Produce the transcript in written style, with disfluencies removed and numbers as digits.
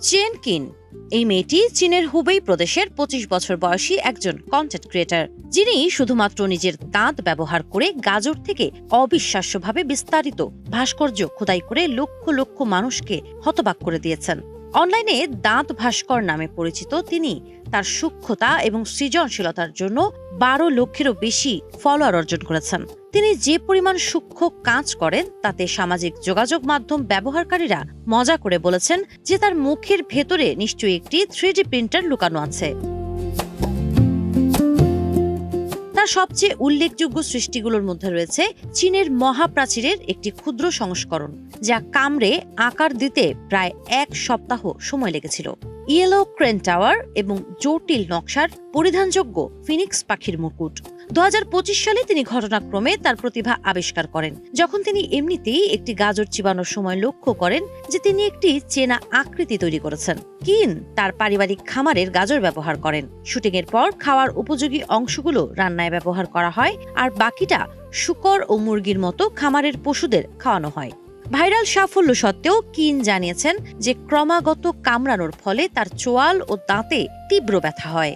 Chain কিন এই মেয়েটি চীনের হুবেই প্রদেশের ২৫ বছর বয়সী একজন কন্টেন্ট ক্রিয়েটর, যিনি শুধুমাত্র নিজের দাঁত ব্যবহার করে গাজর থেকে অবিশ্বাস্যভাবে বিস্তারিত ভাস্কর্য খোদাই করে লক্ষ লক্ষ মানুষকে হতবাক করে দিয়েছেন। অনলাইনে দাঁত ভাস্কর নামে পরিচিত তিনি তার সূক্ষ্মতা এবং সৃজনশীলতার জন্য ১২ লক্ষেরও বেশি ফলোয়ার অর্জন করেছেন। তিনি যে পরিমাণ সূক্ষ্ম কাজ করেন তাতে সামাজিক যোগাযোগ মাধ্যম ব্যবহারকারীরা মজা করে বলেছেন যে তার মুখের ভেতরে নিশ্চয়ই একটি 3D প্রিন্টার লুকানো আছে। তার সবচেয়ে উল্লেখযোগ্য সৃষ্টিগুলোর মধ্যে রয়েছে চীনের মহাপ্রাচীরের একটি ক্ষুদ্র সংস্করণ, যা কামড়ে আকার দিতে প্রায় ১ সপ্তাহ সময় লেগেছিল, ইয়েলো ক্রেন টাওয়ার এবং জটিল নকশার পরিধানযোগ্য ফিনিক্স পাখির মুকুট। ২০২৫ সালে তিনি ঘটনাক্রমে তার প্রতিভা আবিষ্কার করেন, যখন তিনি এমনিতেই একটি গাজর চিবানোর সময় লক্ষ্য করেন যে তিনি একটি চেনা আকৃতি তৈরি করেছেন। কিন তার পারিবারিক খামারের গাজর ব্যবহার করেন। শুটিং এর পর খাওয়ার উপযোগী অংশগুলো রান্নায় ব্যবহার করা হয়, আর বাকিটা শূকর ও মুরগির মতো খামারের পশুদের খাওয়ানো হয়। ভাইরাল সাফল্য সত্ত্বেও কিন জানিয়েছেন যে ক্রমাগত কামড়ানোর ফলে তার চোয়াল ও দাঁতে তীব্র ব্যথা হয়।